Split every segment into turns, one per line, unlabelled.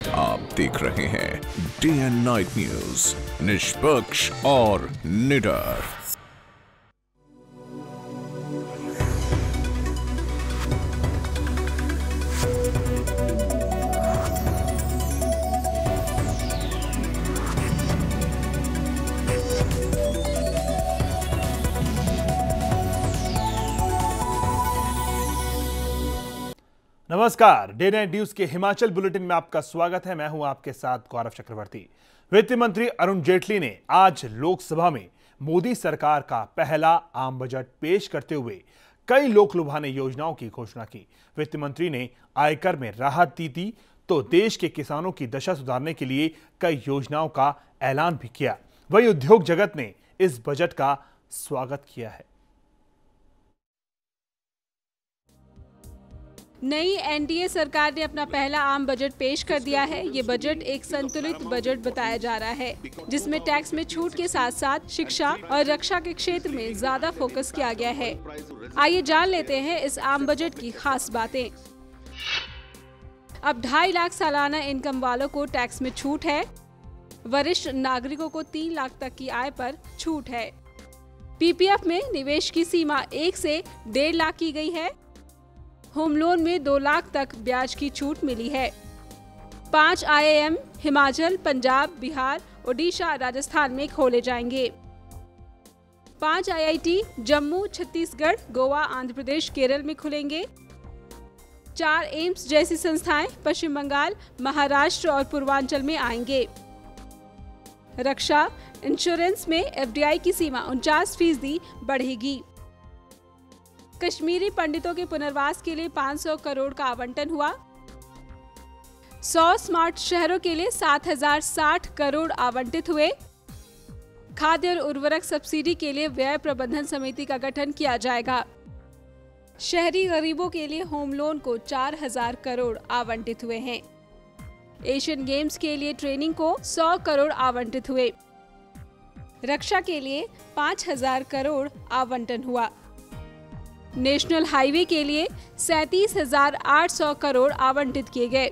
आप देख रहे हैं डे एंड नाइट न्यूज, निष्पक्ष और निडर।
नमस्कार, डे नाइट न्यूज के हिमाचल बुलेटिन में आपका स्वागत है। मैं हूं आपके साथ गौरव चक्रवर्ती। वित्त मंत्री अरुण जेटली ने आज लोकसभा में मोदी सरकार का पहला आम बजट पेश करते हुए कई लोक लुभाने योजनाओं की घोषणा की। वित्त मंत्री ने आयकर में राहत दी थी तो देश के किसानों की दशा सुधारने के लिए कई योजनाओं का ऐलान भी किया। वहीं उद्योग जगत ने इस बजट का स्वागत किया है।
नई एनडीए सरकार ने अपना पहला आम बजट पेश कर दिया है। ये बजट एक संतुलित बजट बताया जा रहा है, जिसमें टैक्स में छूट के साथ साथ शिक्षा और रक्षा के क्षेत्र में ज्यादा फोकस किया गया है। आइए जान लेते हैं इस आम बजट की खास बातें। अब 2.5 लाख सालाना इनकम वालों को टैक्स में छूट है। वरिष्ठ नागरिकों को 3 लाख तक की आय पर छूट है। पीपीएफ में निवेश की सीमा 1 से 1.5 लाख की गई है। होम लोन में 2 लाख तक ब्याज की छूट मिली है। 5 IIM हिमाचल, पंजाब, बिहार, ओडिशा, राजस्थान में खोले जाएंगे। 5 IIT जम्मू, छत्तीसगढ़, गोवा, आंध्र प्रदेश, केरल में खुलेंगे। 4 एम्स जैसी संस्थाएं पश्चिम बंगाल, महाराष्ट्र और पूर्वांचल में आएंगे। रक्षा इंश्योरेंस में FDI की सीमा 49% बढ़ेगी। कश्मीरी पंडितों के पुनर्वास के लिए 500 करोड़ का आवंटन हुआ। 100 स्मार्ट शहरों के लिए 7,060 करोड़ आवंटित हुए। खाद्य और उर्वरक सब्सिडी के लिए व्यय प्रबंधन समिति का गठन किया जाएगा। शहरी गरीबों के लिए होम लोन को 4,000 करोड़ आवंटित हुए हैं। एशियन गेम्स के लिए ट्रेनिंग को 100 करोड़ आवंटित हुए। रक्षा के लिए 5,000 करोड़ आवंटन हुआ। नेशनल हाईवे के लिए 37,800 करोड़ आवंटित किए गए।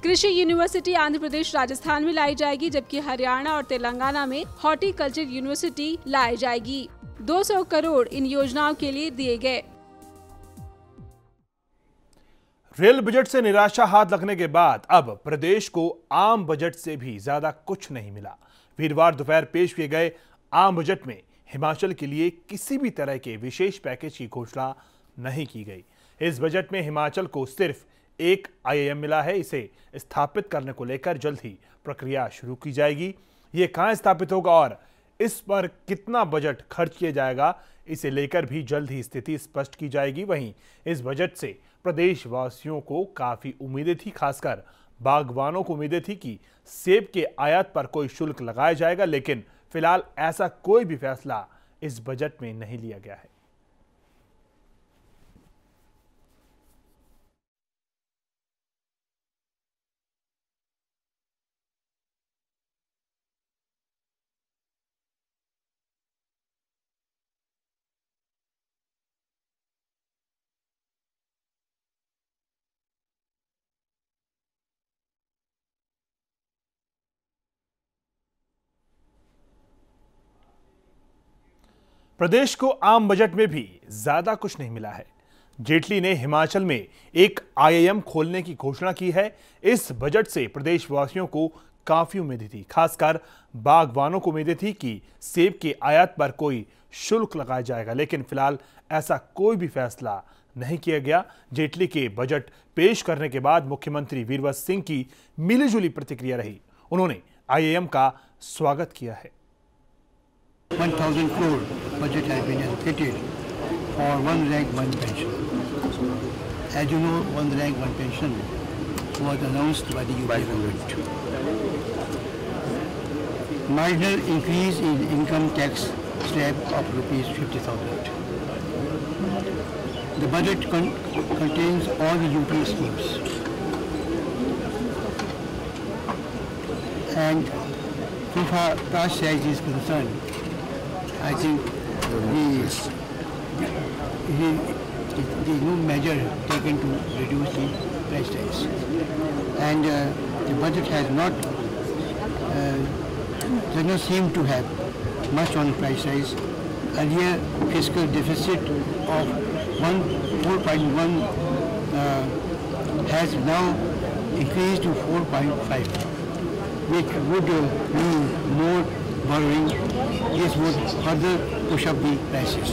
कृषि यूनिवर्सिटी आंध्र प्रदेश, राजस्थान में लाई जाएगी, जबकि हरियाणा और तेलंगाना में हॉर्टिकल्चर यूनिवर्सिटी लाई जाएगी। 200 करोड़ इन योजनाओं के लिए दिए गए।
रेल बजट से निराशा हाथ लगने के बाद अब प्रदेश को आम बजट से भी ज्यादा कुछ नहीं मिला। वीरवार दोपहर पेश किए गए आम बजट में हिमाचल के लिए किसी भी तरह के विशेष पैकेज की घोषणा नहीं की गई। इस बजट में हिमाचल को सिर्फ एक IIM मिला है। इसे स्थापित करने को लेकर जल्द ही प्रक्रिया शुरू की जाएगी। ये कहां स्थापित होगा और इस पर कितना बजट खर्च किया जाएगा, इसे लेकर भी जल्द ही स्थिति स्पष्ट की जाएगी। वहीं इस बजट से प्रदेशवासियों को काफी उम्मीदें थी, खासकर बागवानों को उम्मीदें थी कि सेब के आयात पर कोई शुल्क लगाया जाएगा, लेकिन फिलहाल ऐसा कोई भी फैसला इस बजट में नहीं लिया गया है। प्रदेश को आम बजट में भी ज्यादा कुछ नहीं मिला है। जेटली ने हिमाचल में एक IIM खोलने की घोषणा की है। इस बजट से प्रदेशवासियों को काफी उम्मीदें थी, खासकर बागवानों को उम्मीदें थी कि सेब के आयात पर कोई शुल्क लगाया जाएगा, लेकिन फिलहाल ऐसा कोई भी फैसला नहीं किया गया। जेटली के बजट पेश करने के बाद मुख्यमंत्री वीरभद्र सिंह की मिलीजुली प्रतिक्रिया रही। उन्होंने IIM का स्वागत किया है।
1,000 crore budget has been allocated for one rank one pension. As you know, one rank one pension was announced by the UP government. Marginal increase in income tax slab of rupees 50,000. The budget contains all the UP schemes. And so far caste size is concerned, I think there is no measure taken to reduce the price rise. And the budget has not, does not seem to have much on price rise. Earlier fiscal deficit of 4.1 has now increased to 4.5, which would mean more borrowing. This would further push up the prices.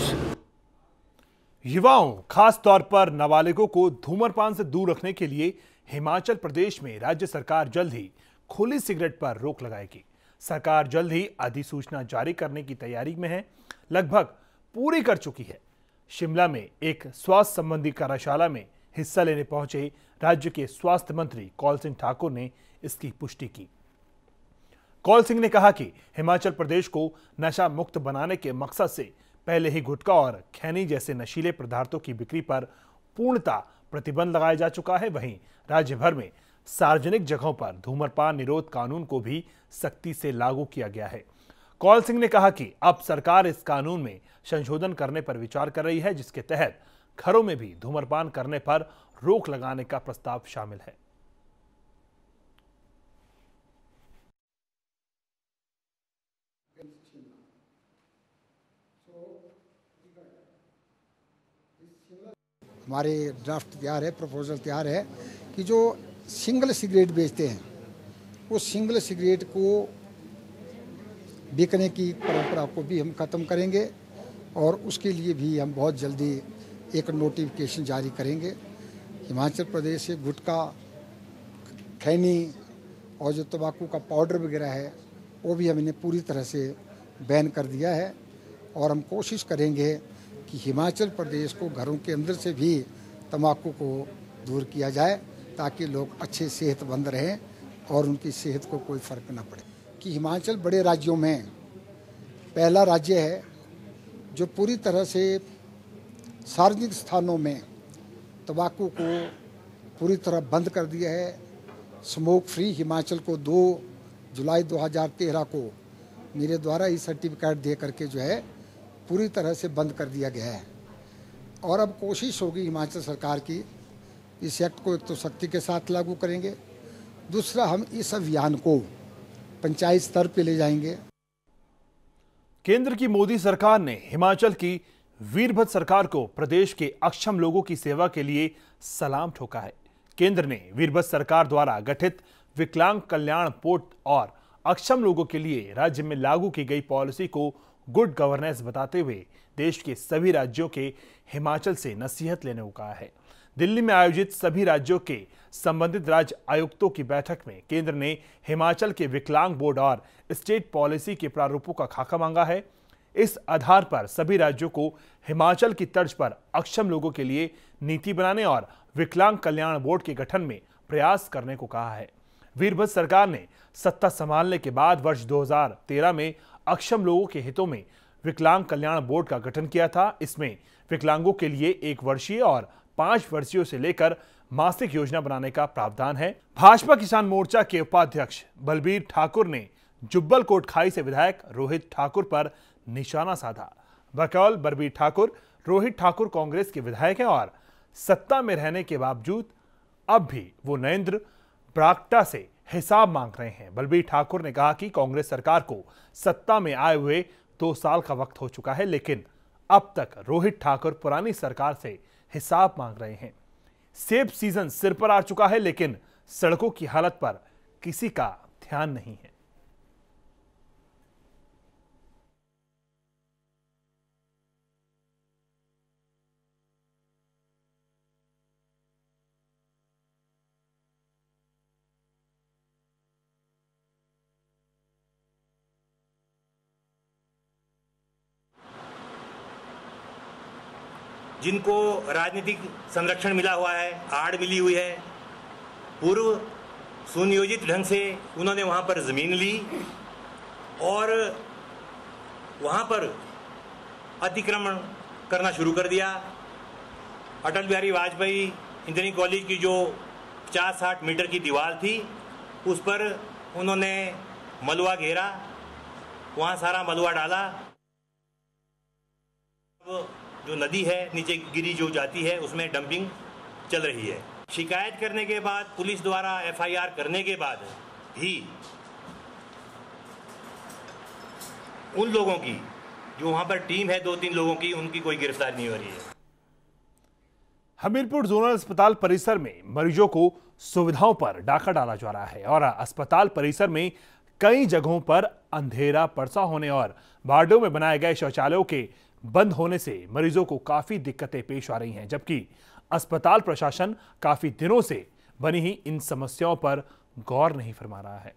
युवाओं खास तौर पर नाबालिगों को धूम्रपान से दूर रखने के लिए हिमाचल प्रदेश में राज्य सरकार जल्द ही खुली सिगरेट पर रोक लगाएगी। सरकार जल्द ही अधिसूचना जारी करने की तैयारी में है, लगभग पूरी कर चुकी है। शिमला में एक स्वास्थ्य संबंधी कार्यशाला में हिस्सा लेने पहुंचे राज्य के स्वास्थ्य मंत्री कौल सिंह ठाकुर ने इसकी पुष्टि की। कौल सिंह ने कहा कि हिमाचल प्रदेश को नशा मुक्त बनाने के मकसद से पहले ही गुटखा और खैनी जैसे नशीले पदार्थों की बिक्री पर पूर्णतः प्रतिबंध लगाया जा चुका है। वहीं राज्य भर में सार्वजनिक जगहों पर धूम्रपान निरोध कानून को भी सख्ती से लागू किया गया है। कौल सिंह ने कहा कि अब सरकार इस कानून में संशोधन करने पर विचार कर रही है, जिसके तहत घरों में भी धूम्रपान करने पर रोक लगाने का प्रस्ताव शामिल है।
हमारे ड्राफ्ट तैयार है, प्रपोजल तैयार है कि जो सिंगल सिगरेट बेचते हैं वो सिंगल सिगरेट को बिकने की परंपरा को भी हम ख़त्म करेंगे और उसके लिए भी हम बहुत जल्दी एक नोटिफिकेशन जारी करेंगे। हिमाचल प्रदेश से गुटखा, खैनी और जो तंबाकू का पाउडर वगैरह है वो भी हमने पूरी तरह से बैन कर दिया है और हम कोशिश करेंगे कि हिमाचल प्रदेश को घरों के अंदर से भी तंबाकू को दूर किया जाए ताकि लोग अच्छे सेहतमंद रहें और उनकी सेहत को कोई फ़र्क न पड़े। कि हिमाचल बड़े राज्यों में पहला राज्य है जो पूरी तरह से सार्वजनिक स्थानों में तंबाकू को पूरी तरह बंद कर दिया है। स्मोक फ्री हिमाचल को 2 जुलाई 2013 को मेरे द्वारा ई सर्टिफिकेट दे करके जो है पूरी तरह से बंद कर दिया गया है और अब कोशिश होगी हिमाचल सरकार की इस एक्ट को एक तो सख्ती के साथ लागू करेंगे, दूसरा हम इस अभियान को पंचायत स्तर पे ले जाएंगे।
केंद्र की मोदी सरकार ने हिमाचल की वीरभद्र सरकार को प्रदेश के अक्षम लोगों की सेवा के लिए सलाम ठोका है। केंद्र ने वीरभद्र सरकार द्वारा गठित विकलांग कल्याण बोर्ड और अक्षम लोगों के लिए राज्य में लागू की गई पॉलिसी को गुड गवर्नेंस बताते हुए देश के सभी राज्यों के हिमाचल से नसीहत लेने को कहा है। दिल्ली में आयोजित सभी राज्यों के संबंधित राज्य आयुक्तों की बैठक में केंद्र ने हिमाचल के विकलांग बोर्ड और स्टेट पॉलिसी के प्रारूपों का खाका मांगा है। इस आधार पर सभी राज्यों को हिमाचल की तर्ज पर अक्षम लोगों के लिए नीति बनाने और विकलांग कल्याण बोर्ड के गठन में प्रयास करने को कहा है। वीरभद्र सरकार ने सत्ता संभालने के बाद वर्ष 2013 में अक्षम लोगों के हितों में विकलांग कल्याण बोर्ड का गठन किया था। इसमें विकलांगों के लिए 1 वर्षीय और 5 वर्षीयों से लेकर मासिक योजना बनाने का प्रावधान है। भाजपा किसान मोर्चा के उपाध्यक्ष बलबीर ठाकुर ने जुब्बल कोटखाई से विधायक रोहित ठाकुर पर निशाना साधा। बकौल बलबीर ठाकुर, रोहित ठाकुर कांग्रेस के विधायक हैं और सत्ता में रहने के बावजूद अब भी वो नरेंद्र बरागटा से हिसाब मांग रहे हैं। बलबीर ठाकुर ने कहा कि कांग्रेस सरकार को सत्ता में आए हुए 2 साल का वक्त हो चुका है, लेकिन अब तक रोहित ठाकुर पुरानी सरकार से हिसाब मांग रहे हैं। सेब सीजन सिर पर आ चुका है, लेकिन सड़कों की हालत पर किसी का ध्यान नहीं है।
जिनको राजनीतिक संरक्षण मिला हुआ है, आड़ मिली हुई है, पूर्व सुनियोजित ढंग से उन्होंने वहां पर जमीन ली और वहां पर अतिक्रमण करना शुरू कर दिया। अटल बिहारी वाजपेयी इंजीनियरिंग कॉलेज की जो 50-60 मीटर की दीवार थी उस पर उन्होंने मलबा घेरा, वहां सारा मलबा डाला। जो नदी है नीचे गिरी जो जाती है उसमें डंपिंग चल रही है। शिकायत करने के बाद, पुलिस द्वारा FIR करने के बाद भी उन लोगों की जो वहां पर टीम है 2-3 लोगों की, उनकी कोई गिरफ्तारी नहीं हो रही है।
हमीरपुर जोनल अस्पताल परिसर में मरीजों को सुविधाओं पर डाका डाला जा रहा है और अस्पताल परिसर में कई जगहों पर अंधेरा परसा होने और वार्डों में बनाए गए शौचालयों के बंद होने से मरीजों को काफी दिक्कतें पेश आ रही हैं, जबकि अस्पताल प्रशासन काफी दिनों से बनी ही इन समस्याओं पर गौर नहीं फरमा रहा है।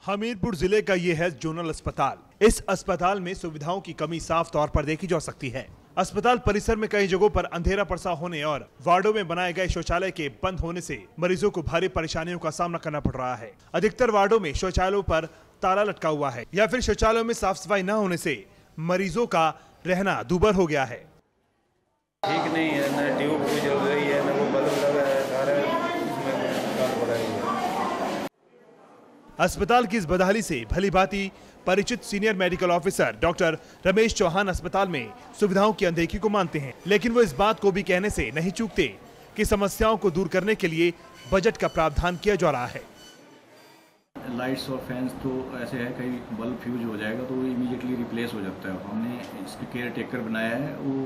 हमीरपुर जिले का यह है जोनल अस्पताल। इस अस्पताल में सुविधाओं की कमी साफ तौर पर देखी जा सकती है। अस्पताल परिसर में कई जगहों पर अंधेरा परसा होने और वार्डों में बनाए गए शौचालय के बंद होने से मरीजों को भारी परेशानियों का सामना करना पड़ रहा है। अधिकतर वार्डों में शौचालयों पर ताला लटका हुआ है या फिर शौचालयों में साफ सफाई न होने से मरीजों का रहना दूभर हो गया है।
ठीक नहीं है, न ट्यूब भी जल रही है, न वो बल्ब लगा है, सारा इसमें काम हो रहा है।
अस्पताल की इस बदहाली से भली भांति परिचित senior medical officer doctor Ramesh Chauhan अस्पताल में सुविधाओं की अनदेखी को मानते हैं, लेकिन वो इस बात को भी कहने से नहीं चूकते कि समस्याओं को दूर करने के लिए बजट का प्रावधान किया जा रहा है।
लाइट्स और फैंस तो ऐसे है, कहीं बल्ब फ्यूज हो जाएगा तो वो इमीडिएटली रिप्लेस हो जाता है। हमने इसके केयर टेकर बनाया है, वो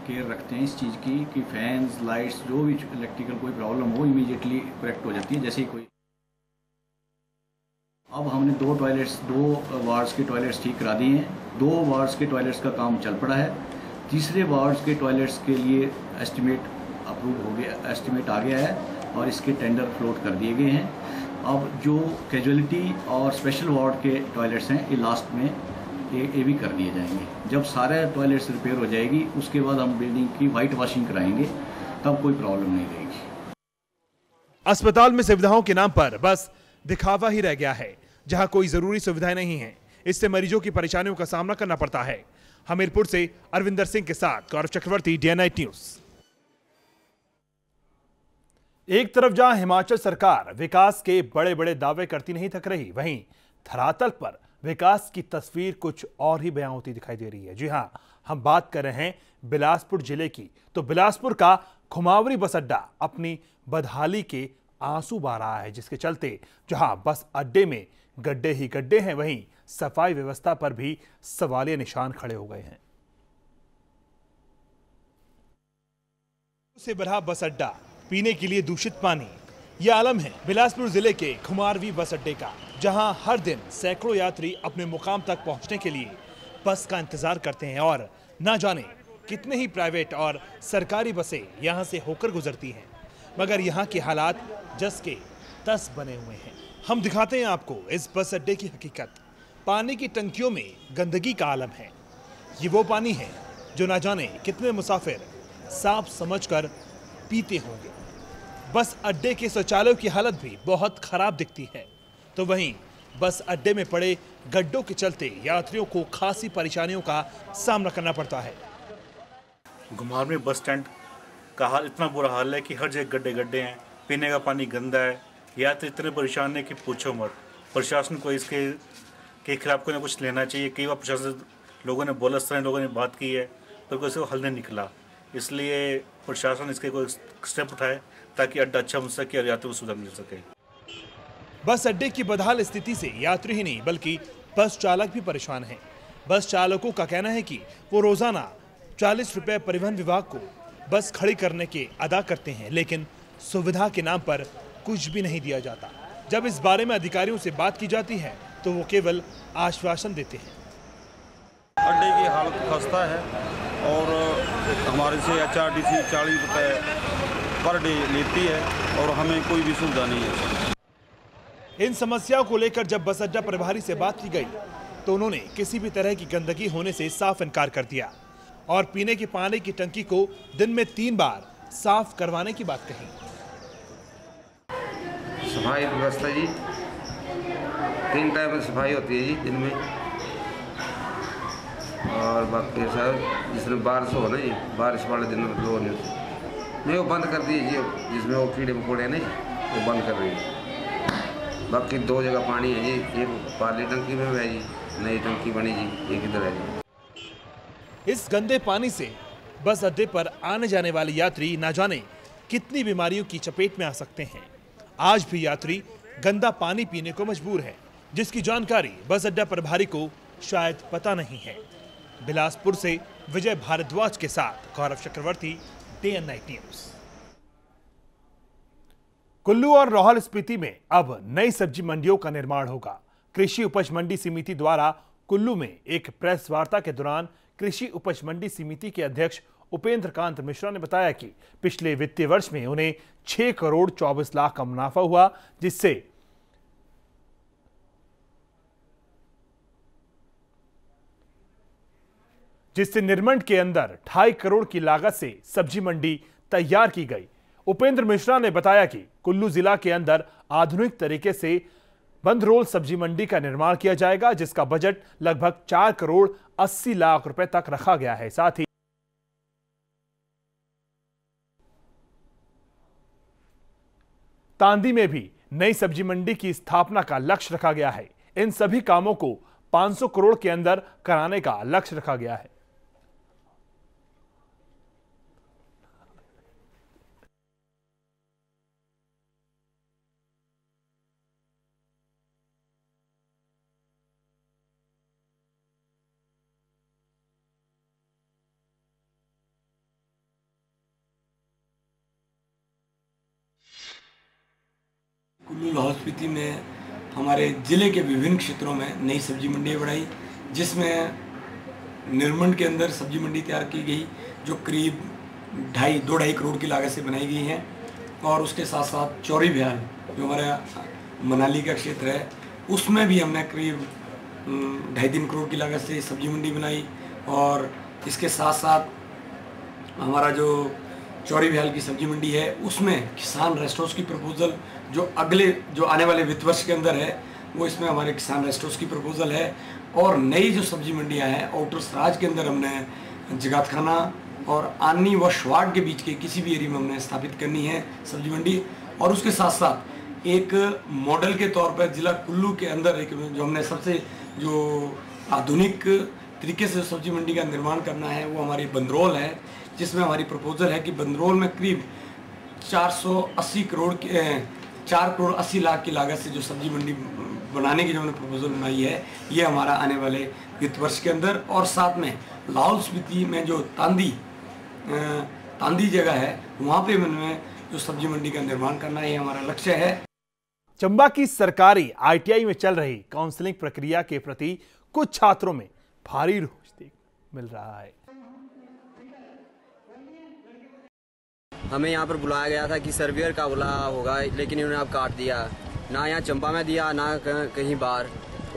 केयर रखते हैं इस चीज़ की कि फैंस, लाइट्स, जो भी इलेक्ट्रिकल कोई प्रॉब्लम हो इमीडिएटली करेक्ट हो जाती है जैसे ही कोई। अब हमने 2 वार्ड्स के टॉयलेट्स ठीक करा दिए हैं। 2 वार्ड्स के टॉयलेट्स का काम चल पड़ा है। तीसरे वार्ड्स के टॉयलेट्स के लिए एस्टिमेट अप्रूव हो गया, एस्टिमेट आ गया है और इसके टेंडर फ्लोट कर दिए गए हैं। अब जो कैजुअलिटी और स्पेशल वार्ड के टॉयलेट्स हैं ये लास्ट में ये भी कर दिए जाएंगे। जब सारे टॉयलेट्स रिपेयर हो जाएगी उसके बाद हम बिल्डिंग की वाइट वॉशिंग कराएंगे, तब कोई प्रॉब्लम नहीं रहेगी।
अस्पताल में सुविधाओं के नाम पर बस दिखावा ही रह गया है, जहां कोई जरूरी सुविधाएं नहीं हैं। इससे मरीजों की परेशानियों का सामना करना पड़ता है। हमीरपुर से अरविंदर सिंह के साथ Gaurav Chakraborty, day night news. एक तरफ जहां हिमाचल सरकार विकास के बड़े बड़े दावे करती नहीं थक रही, वहीं धरातल पर विकास की तस्वीर कुछ और ही बयां होती दिखाई दे रही है। जी हां, हम बात कर रहे हैं बिलासपुर जिले की। तो बिलासपुर का खुमावरी बस अड्डा अपनी बदहाली के आंसू बहा रहा है, जिसके चलते जहां बस अड्डे में गड्ढे ही गड्ढे हैं, वहीं सफाई व्यवस्था पर भी सवालिया निशान खड़े हो गए हैं। से भरा बस अड्डा, पीने के लिए दूषित पानी, यह आलम है बिलासपुर जिले के खुमारवी बस अड्डे का, जहां हर दिन सैकड़ों यात्री अपने मुकाम तक पहुंचने के लिए बस का इंतजार करते हैं और ना जाने कितने ही प्राइवेट और सरकारी बसें यहां से होकर गुजरती हैं, मगर यहां के हालात जस के तस बने हुए हैं। हम दिखाते हैं आपको इस बस अड्डे की हकीकत। पानी की टंकियों में गंदगी का आलम है। ये वो पानी है जो ना जाने कितने मुसाफिर साफ समझकर पीते होंगे। बस अड्डे के शौचालयों की हालत भी बहुत खराब दिखती है। तो वहीं बस अड्डे में पड़े गड्ढों के चलते यात्रियों को खासी परेशानियों का सामना करना पड़ता है।
घुमारवी बस स्टैंड का हाल इतना बुरा हाल है कि हर जगह गड्ढे गड्ढे हैं, पीने का पानी गंदा है, यात्री इतने परेशान है कि पूछो मत। प्रशासन को इसके के खिलाफ कोई ना कुछ लेना चाहिए। कई बार प्रशासन लोगों ने बोला, स्थानीय लोगों ने बात की है, पर कोई इसको हल नहीं निकला। इसलिए प्रशासन इसके कोई स्टेप उठाए ताकि अड्डा अच्छा बन सके और यात्रियों को सुविधा मिल सके।
बस अड्डे की बदहाल स्थिति से यात्री ही नहीं बल्कि बस चालक भी परेशान हैं। बस चालकों का कहना है कि वो रोजाना 40 रुपए परिवहन विभाग को बस खड़ी करने के अदा करते हैं, लेकिन सुविधा के नाम पर कुछ भी नहीं दिया जाता। जब इस बारे में अधिकारियों से बात की जाती है तो वो केवल आश्वासन देते हैं।
अड्डे की हालत खस्ता है और हमारे से HRTC 40 रुपए पर डे लेती है और हमें कोई भी सुविधा नहीं है।
इन समस्याओं को लेकर जब बस अड्डा प्रभारी से बात की गई तो उन्होंने किसी भी तरह की गंदगी होने से साफ इनकार कर दिया और पीने के पानी की टंकी को दिन में 3 बार साफ करवाने की बात कही।
सफाई व्यवस्था जी 3 टाइम में सफाई होती है जी दिन में, और बाकी सर जिसमें बारिश हो ना जी, बारिश वाले दिन में लोगों ने वो बंद कर दी जी, जिसमें वो कीड़े मकोड़े हैं ना वो बंद कर रही है। बाकी 2 जगह पानी है जी, एक पाली टंकी में है जी, नई टंकी बनी जी, एक इधर है जी।
इस गंदे पानी से बस अड्डे पर आने जाने वाले यात्री न जाने कितनी बीमारियों की चपेट में आ सकते हैं। आज भी यात्री गंदा पानी पीने को मजबूर है, जिसकी जानकारी बस अड्डा प्रभारी को शायद पता नहीं है। बिलासपुर से विजय भारद्वाज के साथ Gaurav Chakraborty, day and night news. Kullu और लाहौल स्पीति में अब नई सब्जी मंडियों का निर्माण होगा। कृषि उपज मंडी समिति द्वारा कुल्लू में एक प्रेस वार्ता के दौरान कृषि उपज मंडी समिति के अध्यक्ष उपेंद्र कांत मिश्रा ने बताया कि पिछले वित्तीय वर्ष में उन्हें 6 करोड़ 24 लाख का मुनाफा हुआ, जिससे निर्मंड के अंदर 2.5 करोड़ की लागत से सब्जी मंडी तैयार की गई। उपेंद्र मिश्रा ने बताया कि कुल्लू जिला के अंदर आधुनिक तरीके से बंद रोल सब्जी मंडी का निर्माण किया जाएगा, जिसका बजट लगभग 4 करोड़ 80 लाख रुपए तक रखा गया है। साथ ही तांदी में भी नई सब्जी मंडी की स्थापना का लक्ष्य रखा गया है। इन सभी कामों को 500 करोड़ के अंदर कराने का लक्ष्य रखा गया है।
कुल्लू लाहौल स्पीति में हमारे ज़िले के विभिन्न क्षेत्रों में नई सब्जी मंडियाँ बनाई, जिसमें निर्मंड के अंदर सब्जी मंडी तैयार की गई जो करीब 2.5 करोड़ की लागत से बनाई गई हैं। और उसके साथ साथ चौरी भ्याल जो हमारा मनाली का क्षेत्र है, उसमें भी हमने करीब 2.5-3 करोड़ की लागत से सब्जी मंडी बनाई। और इसके साथ साथ हमारा जो चौरी भ्याल की सब्जी मंडी है, उसमें किसान रेस्टोरेंट्स की प्रपोजल जो आने वाले वित्त वर्ष के अंदर है, वो इसमें हमारे किसान रेस्टोरेंट्स की प्रपोजल है। और नई जो सब्जी मंडियां हैं, आउटर सराज के अंदर हमने जगातखाना और आनी व शवाड़ के बीच के किसी भी एरिया में हमने स्थापित करनी है सब्जी मंडी। और उसके साथ साथ एक मॉडल के तौर पर जिला कुल्लू के अंदर एक जो हमने सबसे जो आधुनिक तरीके से सब्जी मंडी का निर्माण करना है, वो हमारी बंदरोल है, जिसमें हमारी प्रपोजल है कि बंदरोल में करीब 4 करोड़ 80 लाख की लागत से जो सब्जी मंडी बनाने की जो हमने प्रपोजल बनाई है, ये हमारा आने वाले वित्त वर्ष के अंदर। और साथ में लाहौल स्पीति में जो तांदी जगह है, वहाँ पे मैंने जो सब्जी मंडी का निर्माण करना है, ये हमारा लक्ष्य है।
चंबा की सरकारी ITI में चल रही काउंसलिंग प्रक्रिया के प्रति कुछ छात्रों में भारी रोष मिल रहा है।
हमें यहाँ पर बुलाया गया था कि सर्वेयर का बुला होगा, लेकिन इन्होंने अब काट दिया, ना यहाँ चंबा में दिया ना कहीं बाहर।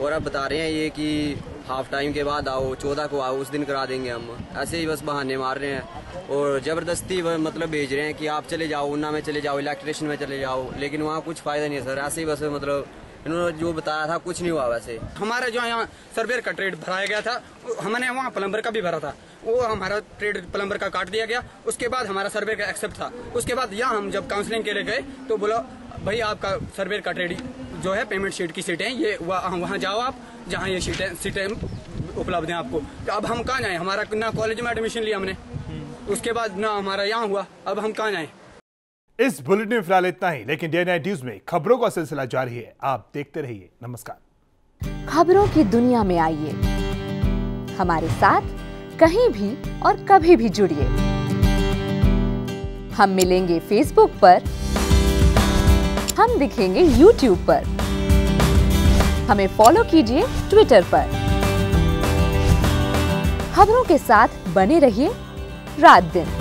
और अब बता रहे हैं ये कि हाफ टाइम के बाद आओ, 14 को आओ, उस दिन करा देंगे हम। ऐसे ही बस बहाने मार रहे हैं और ज़बरदस्ती मतलब भेज रहे हैं कि आप चले जाओ, ऊना में चले जाओ, इलेक्ट्रिशियन में चले जाओ, लेकिन वहाँ कुछ फ़ायदा नहीं है सर। ऐसे ही बस मतलब इन्होंने जो बताया था कुछ नहीं हुआ। वैसे
हमारा जो यहाँ सर्वेयर का ट्रेड भराया गया था, हमने वहाँ प्लम्बर का भी भरा था, वो हमारा ट्रेड प्लम्बर का काट दिया गया। उसके बाद हमारा सर्वेयर का एक्सेप्ट था। उसके बाद यहाँ हम जब काउंसलिंग के लिए गए तो बोला भाई आपका सर्वेयर का ट्रेड जो है पेमेंट शीट की सीटें ये वहाँ जाओ आप, जहाँ ये सीटें उपलब्ध हैं आपको। तो अब हम कहाँ जाएँ? हमारा ना कॉलेज में एडमिशन लिया हमने, उसके बाद ना हमारा यहाँ हुआ, अब हम कहाँ जाएँ?
इस बुलेटिन में फिलहाल इतना ही, लेकिन डे नाइट न्यूज में खबरों का सिलसिला जारी है। आप देखते रहिए। नमस्कार।
खबरों की दुनिया में आइए, हमारे साथ कहीं भी और कभी भी जुड़िए। हम मिलेंगे फेसबुक पर, हम दिखेंगे यूट्यूब पर, हमें फॉलो कीजिए ट्विटर पर। खबरों के साथ बने रहिए रात दिन।